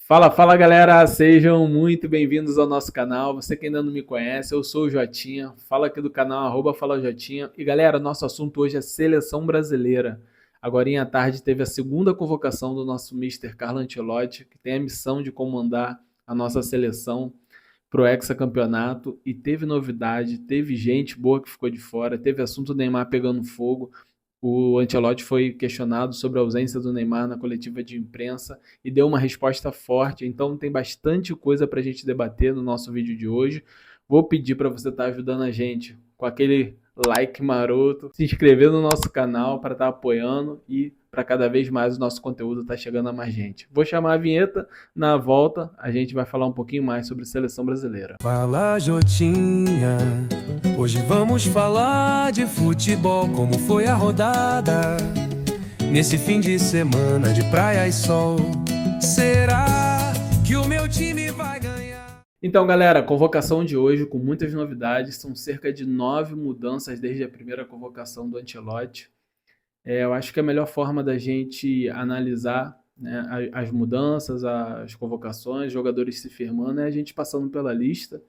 Fala galera, sejam muito bem-vindos ao nosso canal. Você que ainda não me conhece, eu sou o Jotinha, fala aqui do canal Fala Jotinha. E galera, nosso assunto hoje é seleção brasileira. Agora à tarde teve a segunda convocação do nosso Mister Carlo Ancelotti, que tem a missão de comandar a nossa seleção para o hexacampeonato. E teve novidade, teve gente boa que ficou de fora, teve assunto do Neymar pegando fogo. O Ancelotti foi questionado sobre a ausência do Neymar na coletiva de imprensa e deu uma resposta forte. Então tem bastante coisa para a gente debater no nosso vídeo de hoje. Vou pedir para você estar ajudando a gente com aquele like maroto, se inscrever no nosso canal para estar apoiando e para cada vez mais o nosso conteúdo estar chegando a mais gente. Vou chamar a vinheta, na volta a gente vai falar um pouquinho mais sobre seleção brasileira. Fala Jotinha, hoje vamos falar de futebol, como foi a rodada nesse fim de semana de praia e sol. Será que o meu time vai ganhar? Então, galera, convocação de hoje com muitas novidades, são cerca de 9 mudanças desde a primeira convocação do Ancelotti. Eu acho que a melhor forma da gente analisar, né, as mudanças, as convocações, jogadores se firmando, é a gente passando pela lista.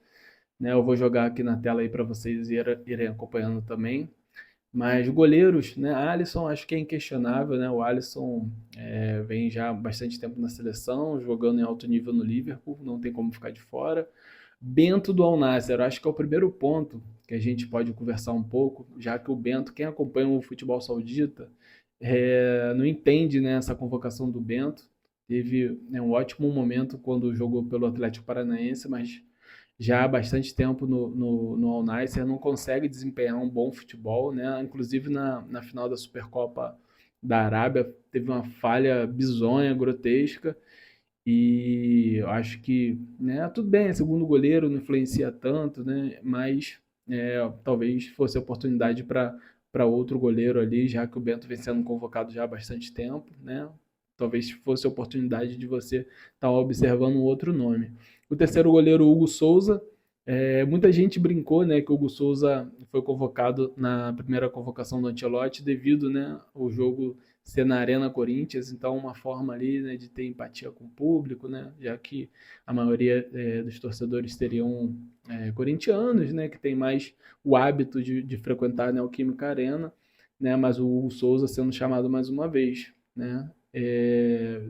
Né? Eu vou jogar aqui na tela aí para vocês irem acompanhando também. Mas goleiros, né? Alisson acho que é inquestionável, né? O Alisson vem já há bastante tempo na seleção, jogando em alto nível no Liverpool, não tem como ficar de fora. Bento do Al Nassr, acho que é o primeiro ponto que a gente pode conversar um pouco, já que o Bento, quem acompanha o futebol saudita, não entende, né, essa convocação do Bento. Teve, né, um ótimo momento quando jogou pelo Atlético Paranaense, mas já há bastante tempo no Al Nassr, não consegue desempenhar um bom futebol, né? Inclusive na final da Supercopa da Arábia teve uma falha bizonha, grotesca, e eu acho que, né, tudo bem, segundo goleiro não influencia tanto, né? Mas talvez fosse oportunidade para outro goleiro ali, já que o Bento vem sendo convocado já há bastante tempo, né? Talvez fosse a oportunidade de você estar observando um outro nome. O terceiro goleiro, Hugo Souza. Muita gente brincou, né, que o Hugo Souza foi convocado na primeira convocação do Ancelotti devido, né, ao jogo ser na Arena Corinthians, então uma forma ali, né, de ter empatia com o público, né, já que a maioria dos torcedores seriam corintianos, né, que tem mais o hábito de frequentar a Neoquímica Arena, né, mas o Hugo Souza sendo chamado mais uma vez, né.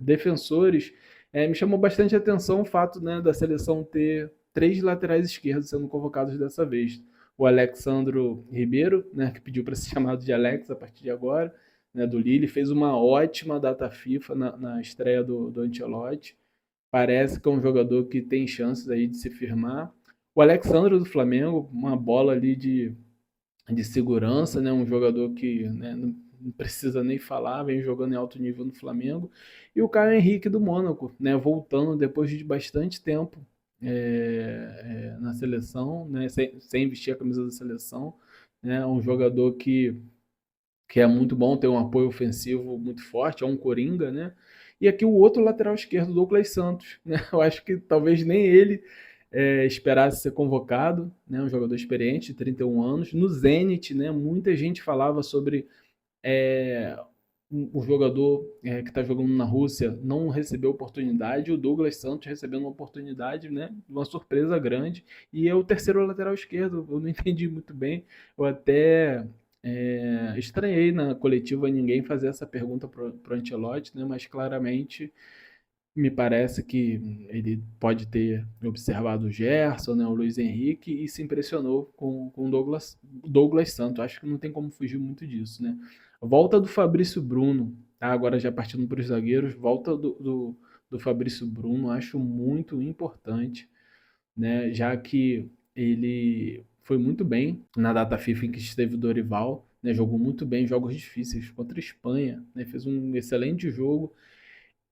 Defensores, me chamou bastante atenção o fato, né, da seleção ter 3 laterais esquerdos sendo convocados dessa vez. O Alexandro Ribeiro, né, que pediu para ser chamado de Alex a partir de agora, né, do Lille, fez uma ótima data FIFA na estreia do Ancelotti. Parece que é um jogador que tem chances aí de se firmar. O Alexandro do Flamengo, uma bola ali de segurança, né, um jogador que, né, não precisa nem falar, vem jogando em alto nível no Flamengo. E o Caio Henrique do Mônaco, né, voltando depois de bastante tempo na seleção, né, sem vestir a camisa da seleção, né, um jogador que é muito bom, tem um apoio ofensivo muito forte, é um coringa, né? E aqui o outro lateral esquerdo, Douglas Santos, né? Eu acho que talvez nem ele esperasse ser convocado, né? Um jogador experiente, de 31 anos, no Zenit, né? Muita gente falava sobre é, o jogador que está jogando na Rússia não recebeu oportunidade, o Douglas Santos recebendo uma oportunidade, né? Uma surpresa grande, e é o terceiro lateral esquerdo, eu não entendi muito bem, eu até estranhei na coletiva ninguém fazer essa pergunta para o Ancelotti, né? Mas claramente me parece que ele pode ter observado o Gerson, né, o Luiz Henrique, e se impressionou com o Douglas Santos. Acho que não tem como fugir muito disso, né? Volta do Fabrício Bruno, tá? Agora já partindo para os zagueiros, volta do Fabrício Bruno, acho muito importante, né? Já que ele foi muito bem na data FIFA em que esteve o Dorival, né? Jogou muito bem jogos difíceis contra a Espanha, né? Fez um excelente jogo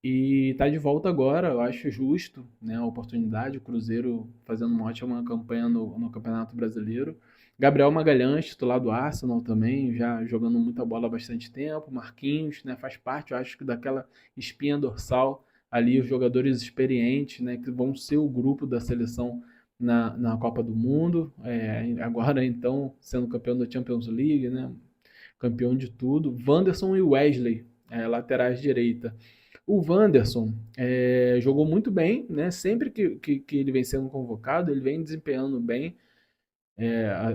e está de volta agora, eu acho justo, né, a oportunidade, o Cruzeiro fazendo uma ótima campanha no Campeonato Brasileiro. Gabriel Magalhães, titular do Arsenal também, já jogando muita bola há bastante tempo. Marquinhos, né, faz parte, eu acho que daquela espinha dorsal ali, os jogadores experientes, né, que vão ser o grupo da seleção na Copa do Mundo. Agora, então, sendo campeão da Champions League, né, campeão de tudo. Wanderson e Wesley, laterais direita. O Wanderson jogou muito bem, né? Sempre que ele vem sendo convocado, ele vem desempenhando bem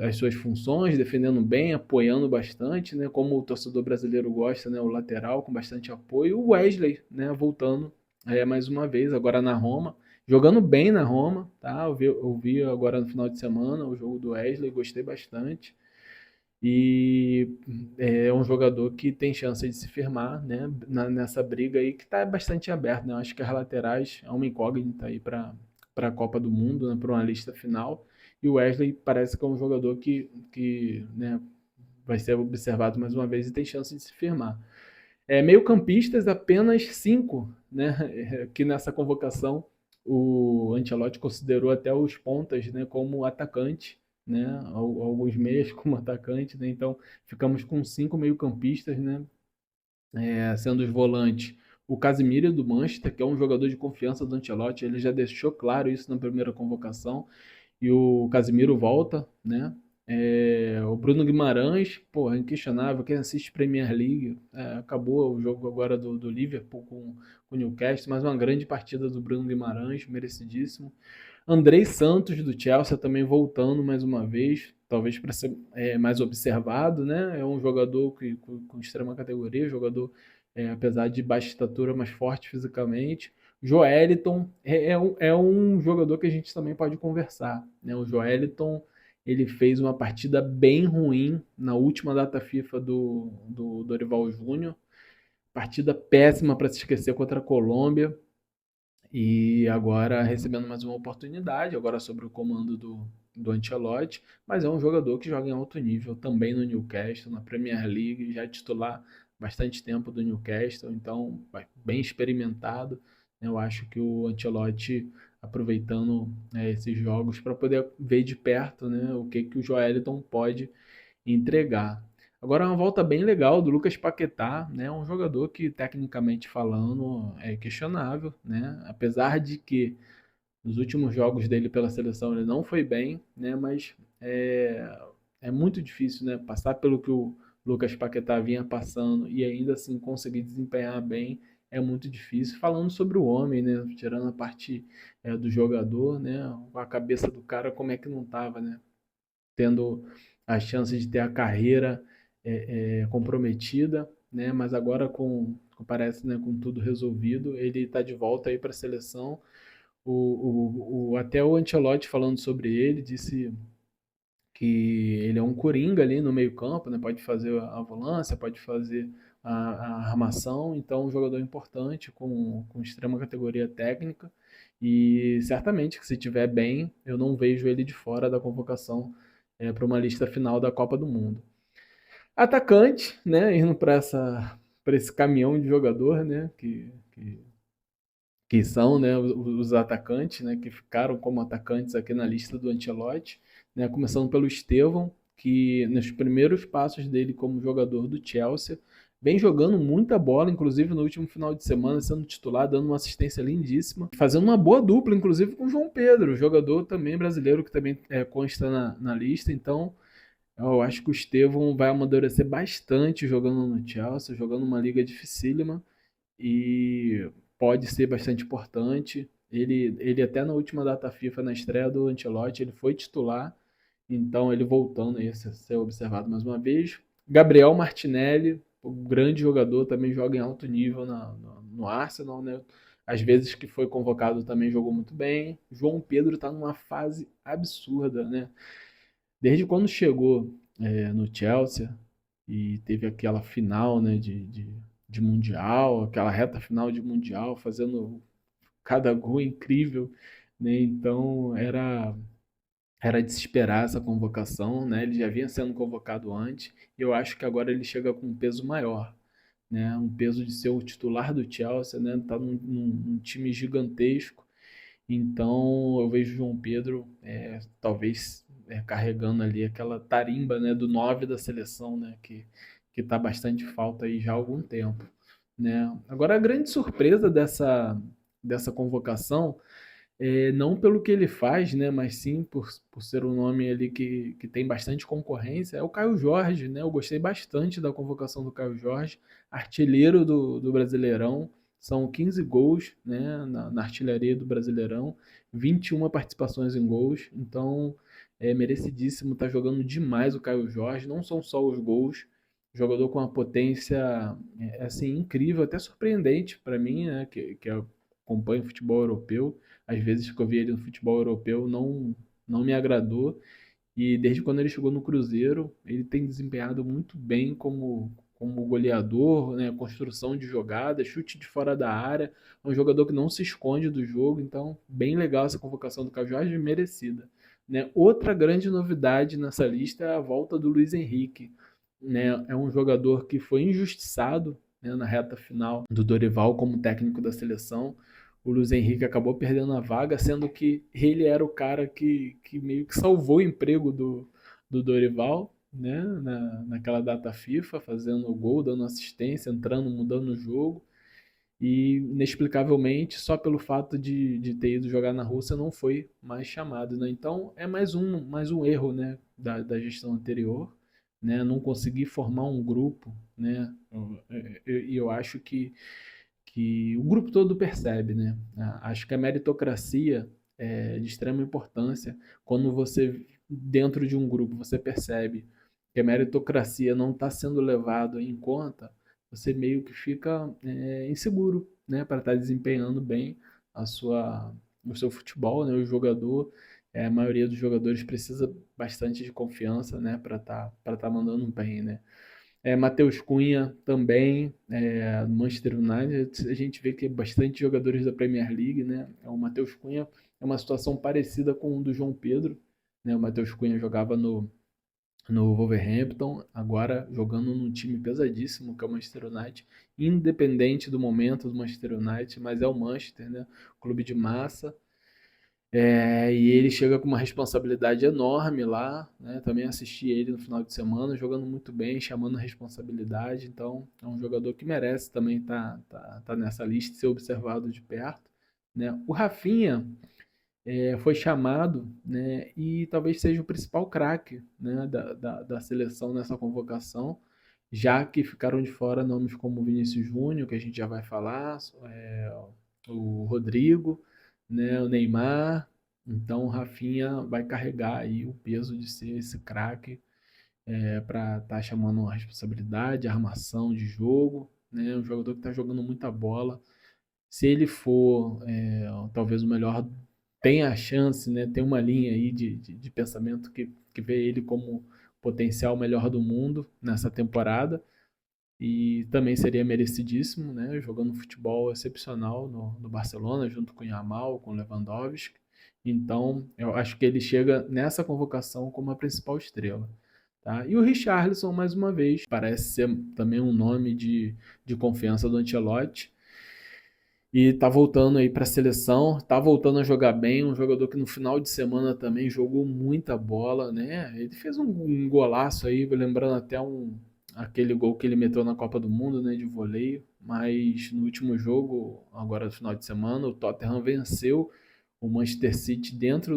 as suas funções, defendendo bem, apoiando bastante, né? Como o torcedor brasileiro gosta, né? O lateral com bastante apoio. O Wesley, né? Voltando mais uma vez, agora na Roma, jogando bem na Roma, tá? Eu vi agora no final de semana o jogo do Wesley, gostei bastante. E é um jogador que tem chance de se firmar, né, nessa briga aí que está bastante aberta, né? Eu acho que as laterais é uma incógnita aí para a Copa do Mundo, né, para uma lista final. E o Wesley parece que é um jogador que né, vai ser observado mais uma vez e tem chance de se firmar. Meio-campistas, apenas 5, né, que nessa convocação o Ancelotti considerou até os pontas, né, como atacante, né, alguns meias como atacante, né, então ficamos com 5 meio-campistas, né, sendo os volantes o Casemiro do Manchester, que é um jogador de confiança do Ancelotti, ele já deixou claro isso na primeira convocação, e o Casemiro volta, né? O Bruno Guimarães, porra, inquestionável. Quem assiste Premier League, acabou o jogo agora do Liverpool com o Newcastle, mas uma grande partida do Bruno Guimarães, merecidíssimo. Andrei Santos do Chelsea também voltando mais uma vez, talvez para ser mais observado, né? É um jogador com extrema categoria, jogador apesar de baixa estatura, mas forte fisicamente. Joeliton é um jogador que a gente também pode conversar, né? O Joeliton ele fez uma partida bem ruim na última data FIFA do Dorival Júnior, partida péssima para se esquecer contra a Colômbia. E agora recebendo mais uma oportunidade, agora sobre o comando do Ancelotti, mas é um jogador que joga em alto nível também no Newcastle, na Premier League, já é titular bastante tempo do Newcastle, então bem experimentado. Eu acho que o Ancelotti aproveitando esses jogos para poder ver de perto, né, o que o Joelinton pode entregar. Agora uma volta bem legal do Lucas Paquetá, né? Um jogador que tecnicamente falando é questionável, né? Apesar de que nos últimos jogos dele pela seleção ele não foi bem, né? Mas é muito difícil, né? Passar pelo que o Lucas Paquetá vinha passando e ainda assim conseguir desempenhar bem é muito difícil. Falando sobre o homem, né? Tirando a parte do jogador, né? A cabeça do cara como é que não tava, né? Tendo a chance de ter a carreira comprometida, né? Mas agora parece, né, com tudo resolvido, ele está de volta aí para a seleção. Até o Ancelotti falando sobre ele disse que ele é um coringa ali no meio campo, né? Pode fazer a volância, pode fazer a armação, então um jogador importante com extrema categoria técnica e certamente que se tiver bem, eu não vejo ele de fora da convocação para uma lista final da Copa do Mundo. Atacante, né, indo para esse caminhão de jogador, né, que são, né, os atacantes, né, que ficaram como atacantes aqui na lista do Ancelotti, né, começando pelo Estevão, que nos primeiros passos dele como jogador do Chelsea, vem jogando muita bola, inclusive no último final de semana, sendo titular, dando uma assistência lindíssima, fazendo uma boa dupla, inclusive com o João Pedro, jogador também brasileiro que também consta na lista, então eu acho que o Estevão vai amadurecer bastante jogando no Chelsea, jogando uma liga dificílima, e pode ser bastante importante. Ele até na última data FIFA, na estreia do Ancelotti, ele foi titular, então ele voltando aí a ser observado mais uma vez. Gabriel Martinelli, um grande jogador, também joga em alto nível no Arsenal, né? Às vezes que foi convocado também jogou muito bem. João Pedro está numa fase absurda, né? Desde quando chegou no Chelsea e teve aquela final, né, de Mundial, aquela reta final de Mundial, fazendo cada gol incrível, né? Então era de se esperar essa convocação, né? Ele já vinha sendo convocado antes, e eu acho que agora ele chega com um peso maior, né? Um peso de ser o titular do Chelsea, né? Tá num time gigantesco. Então eu vejo o João Pedro talvez carregando ali aquela tarimba, né, do 9 da seleção, né, que tá bastante falta aí já há algum tempo, né? Agora a grande surpresa dessa convocação não pelo que ele faz, né, mas sim por ser um nome ali que tem bastante concorrência, é o Caio Jorge, né? Eu gostei bastante da convocação do Caio Jorge, artilheiro do Brasileirão, são 15 gols, né, na artilharia do Brasileirão, 21 participações em gols, então é merecidíssimo, tá jogando demais o Caio Jorge, não são só os gols, jogador com uma potência assim incrível, até surpreendente para mim, né, que acompanho o futebol europeu, às vezes que eu vi ele no futebol europeu não me agradou, e desde quando ele chegou no Cruzeiro, ele tem desempenhado muito bem como goleador, né? Construção de jogada, chute de fora da área. É um jogador que não se esconde do jogo, então bem legal essa convocação do Caio Jorge, merecida. Né? Outra grande novidade nessa lista é a volta do Luiz Henrique. Né? É um jogador que foi injustiçado, né, na reta final do Dorival como técnico da seleção. O Luiz Henrique acabou perdendo a vaga, sendo que ele era o cara que meio que salvou o emprego do Dorival, né, naquela data FIFA, fazendo o gol, dando assistência, entrando, mudando o jogo. E, inexplicavelmente, só pelo fato de ter ido jogar na Rússia, não foi mais chamado. Né? Então, é mais um erro, né, da gestão anterior, né? Não conseguir formar um grupo. Né? E eu acho que o grupo todo percebe, né? Acho que a meritocracia é de extrema importância quando você, dentro de um grupo, você percebe que a meritocracia não está sendo levada em conta, você meio que fica inseguro, né? Para estar desempenhando bem o seu futebol, né? O jogador, a maioria dos jogadores precisa bastante de confiança, né? Para tá mandando bem, né? Matheus Cunha também, no Manchester United, a gente vê que é bastante jogadores da Premier League, né? O Matheus Cunha é uma situação parecida com o do João Pedro, né? O Matheus Cunha jogava no Wolverhampton, agora jogando num time pesadíssimo que é o Manchester United, independente do momento do Manchester United, mas é o Manchester, né? Clube de massa. E ele chega com uma responsabilidade enorme lá, né? Também assisti ele no final de semana, jogando muito bem, chamando a responsabilidade. Então, é um jogador que merece também tá nessa lista, ser observado de perto, né? O Rafinha foi chamado, né? E talvez seja o principal craque, né? Da seleção nessa convocação, já que ficaram de fora nomes como o Vinícius Júnior, que a gente já vai falar, o Rodrigo, né, o Neymar. Então o Rafinha vai carregar aí o peso de ser esse craque para estar chamando a responsabilidade, a armação de jogo, né, um jogador que está jogando muita bola. Se ele for talvez o melhor, tem a chance, né, tem uma linha aí de pensamento que vê ele como potencial melhor do mundo nessa temporada e também seria merecidíssimo, né? Jogando futebol excepcional no Barcelona, junto com o Yamal, com o Lewandowski. Então, eu acho que ele chega nessa convocação como a principal estrela. Tá? E o Richarlison, mais uma vez, parece ser também um nome de confiança do Ancelotti. E tá voltando aí para a seleção, tá voltando a jogar bem, um jogador que no final de semana também jogou muita bola, né? Ele fez um golaço aí, lembrando até aquele gol que ele meteu na Copa do Mundo, né, de voleio, mas no último jogo, agora no final de semana, o Tottenham venceu o Manchester City dentro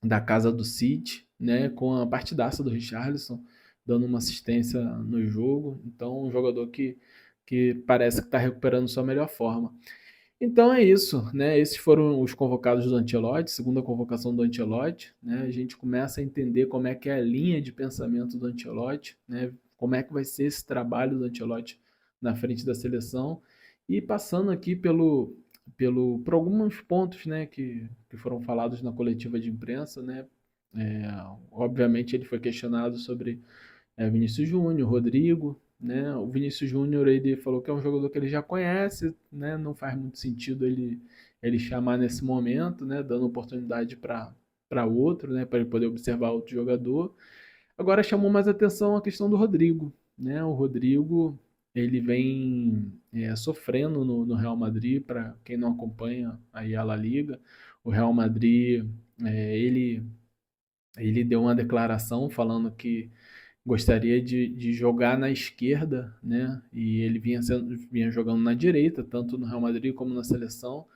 da casa do City, né, com a partidaça do Richarlison, dando uma assistência no jogo. Então, um jogador que parece que está recuperando sua melhor forma. Então é isso, né? Esses foram os convocados do Ancelotti, segunda convocação do Ancelotti, né? A gente começa a entender como é que é a linha de pensamento do Ancelotti, né? Como é que vai ser esse trabalho do Ancelotti na frente da seleção e passando aqui por alguns pontos, né, que foram falados na coletiva de imprensa, né? É, Obviamente ele foi questionado sobre Vinícius Júnior, Rodrigo, né? O Vinícius Júnior ele falou que é um jogador que ele já conhece, né? Não faz muito sentido ele chamar nesse momento, né? Dando oportunidade para outro, né? Para ele poder observar outro jogador. Agora chamou mais atenção a questão do Rodrigo, né? O Rodrigo ele vem sofrendo no Real Madrid, para quem não acompanha aí a La Liga, o Real Madrid ele deu uma declaração falando que gostaria de jogar na esquerda, né? E ele vinha jogando na direita, tanto no Real Madrid como na seleção,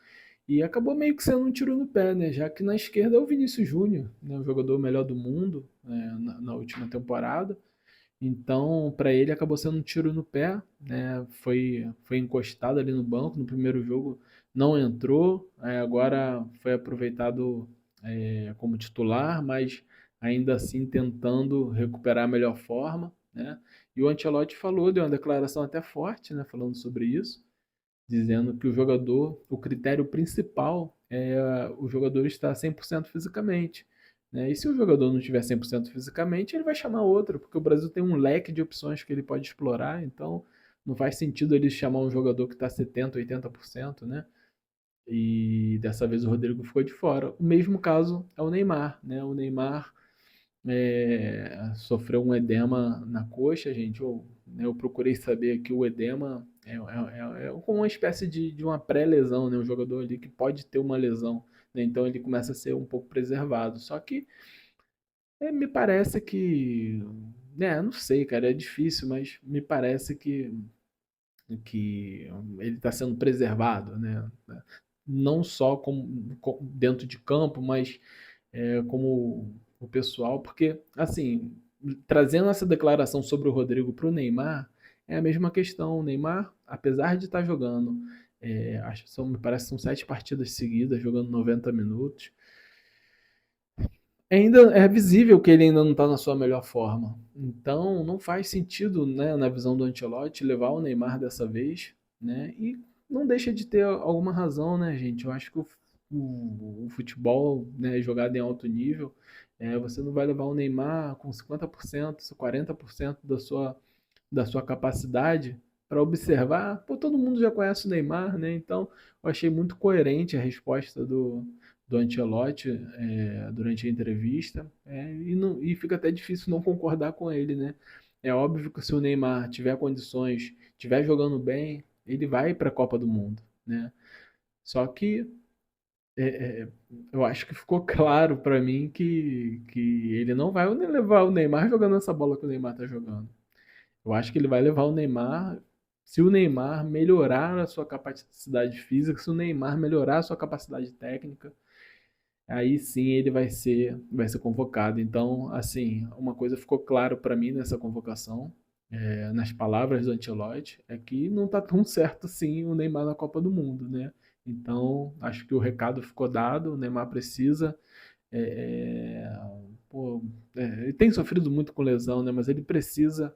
e acabou meio que sendo um tiro no pé, né? Já que na esquerda é o Vinícius Júnior, né? O jogador melhor do mundo na última temporada, Então, para ele acabou sendo um tiro no pé, né? Foi encostado ali no banco no primeiro jogo, não entrou, agora foi aproveitado como titular, mas ainda assim tentando recuperar a melhor forma, né? E o Ancelotti falou, deu uma declaração até forte, né? Falando sobre isso, dizendo que o critério principal é o jogador estar 100% fisicamente. Né? E se o jogador não estiver 100% fisicamente, ele vai chamar outro, porque o Brasil tem um leque de opções que ele pode explorar, então não faz sentido ele chamar um jogador que está 70%, 80%, né? E dessa vez o Rodrigo ficou de fora. O mesmo caso é o Neymar, né? O Neymar sofreu um edema na coxa, gente. Eu procurei saber que o edema é como uma espécie de uma pré-lesão, né? Um jogador ali que pode ter uma lesão, né? Então ele começa a ser um pouco preservado. Só que me parece que, né? Não sei, cara, é difícil, mas me parece que ele está sendo preservado, né? Não só dentro de campo, mas como o pessoal, porque, assim, trazendo essa declaração sobre o Rodrigo para o Neymar, é a mesma questão. O Neymar, apesar de estar jogando, acho que me parece que são 7 partidas seguidas, jogando 90 minutos, ainda é visível que ele ainda não está na sua melhor forma. Então, não faz sentido, né, na visão do Ancelotti, levar o Neymar dessa vez, né? E não deixa de ter alguma razão, né, gente? Eu acho que o futebol, né, jogado em alto nível, você não vai levar o Neymar com 50%, 40% da sua capacidade para observar. Pô, todo mundo já conhece o Neymar, né? Então, eu achei muito coerente a resposta do Ancelotti durante a entrevista, e fica até difícil não concordar com ele, né? É óbvio que se o Neymar tiver condições, tiver jogando bem, ele vai para a Copa do Mundo, né? Só que é, é, eu acho que ficou claro para mim que ele não vai levar o Neymar jogando essa bola que o Neymar tá jogando. Eu acho que ele vai levar o Neymar. Se o Neymar melhorar a sua capacidade física, se o Neymar melhorar a sua capacidade técnica, aí sim ele vai ser convocado. Então, assim, uma coisa ficou claro para mim nessa convocação, nas palavras do Ancelotti, é que não tá tão certo assim o Neymar na Copa do Mundo, né? Então, acho que o recado ficou dado, o Neymar precisa. é, é, pô, ele tem sofrido muito com lesão, né? Mas ele precisa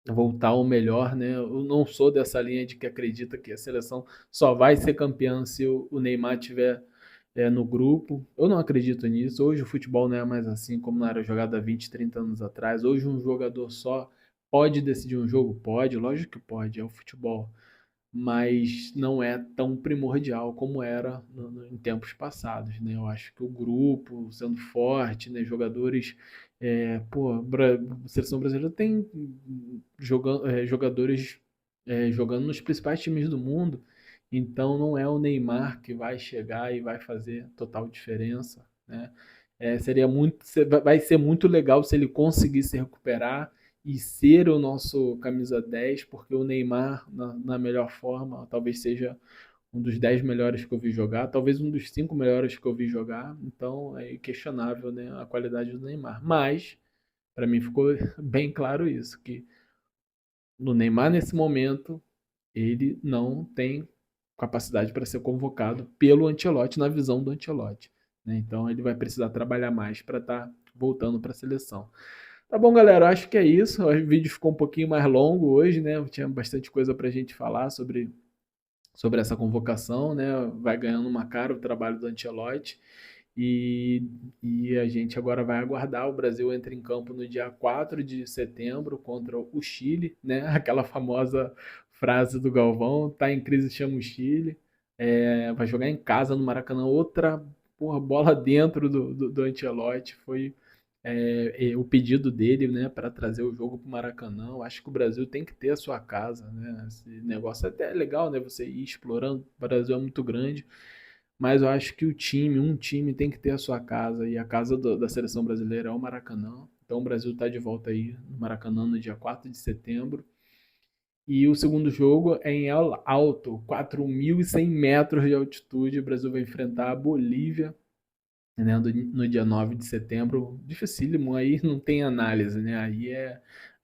voltar ao melhor, né? Eu não sou dessa linha de que acredita que a seleção só vai ser campeã se o Neymar tiver no grupo. Eu não acredito nisso. Hoje o futebol não é mais assim como era jogado há 20, 30 anos atrás. Hoje um jogador só pode decidir um jogo? Pode, lógico que pode, é o futebol, mas não é tão primordial como era em tempos passados, né? Eu acho que o grupo sendo forte, né? Jogadores, pô, a seleção brasileira tem jogadores jogando nos principais times do mundo, então não é o Neymar que vai chegar e vai fazer total diferença, né? Vai ser muito legal se ele conseguir se recuperar e ser o nosso camisa 10, porque o Neymar, na melhor forma, talvez seja um dos 10 melhores que eu vi jogar, talvez um dos 5 melhores que eu vi jogar, então é questionável, né, a qualidade do Neymar. Mas, para mim ficou bem claro isso, que no Neymar, nesse momento, ele não tem capacidade para ser convocado pelo Ancelotti, na visão do Ancelotti, né? Então ele vai precisar trabalhar mais para estar voltando para a seleção. Tá bom, galera, acho que é isso. O vídeo ficou um pouquinho mais longo hoje, né? Tinha bastante coisa para a gente falar sobre essa convocação, né? Vai ganhando uma cara o trabalho do Ancelotti. E, e a gente agora vai aguardar. O Brasil entra em campo no dia 4 de setembro contra o Chile, né? Aquela famosa frase do Galvão: tá em crise, chama o Chile. Vai jogar em casa no Maracanã. Outra porra, bola dentro do Ancelotti. Foi o pedido dele, né, para trazer o jogo para o Maracanã. Eu acho que o Brasil tem que ter a sua casa, né? Esse negócio é até legal, né? Você ir explorando. O Brasil é muito grande, mas eu acho que um time tem que ter a sua casa, e a casa da seleção brasileira é o Maracanã. Então o Brasil está de volta aí no Maracanã no dia 4 de setembro. E o segundo jogo é em El Alto, 4.100 metros de altitude. O Brasil vai enfrentar a Bolívia, né, no dia 9 de setembro. Dificílimo, aí não tem análise, né?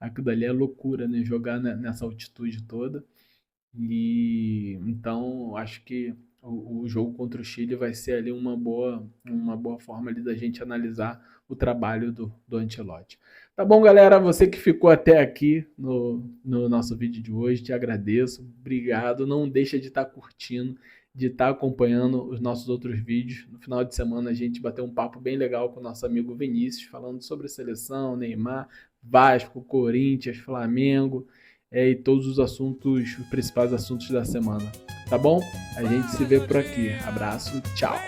aquilo dali é loucura, né? Jogar nessa altitude toda. E então acho que o jogo contra o Chile vai ser ali uma boa forma ali da gente analisar o trabalho do Ancelotti. Tá bom, galera? Você que ficou até aqui no nosso vídeo de hoje, te agradeço. Obrigado. Não deixa de estar curtindo, de estar acompanhando os nossos outros vídeos. No final de semana a gente bateu um papo bem legal com o nosso amigo Vinícius, falando sobre seleção, Neymar, Vasco, Corinthians, Flamengo, e todos os assuntos, os principais assuntos da semana. Tá bom? A gente se vê por aqui. Abraço, tchau.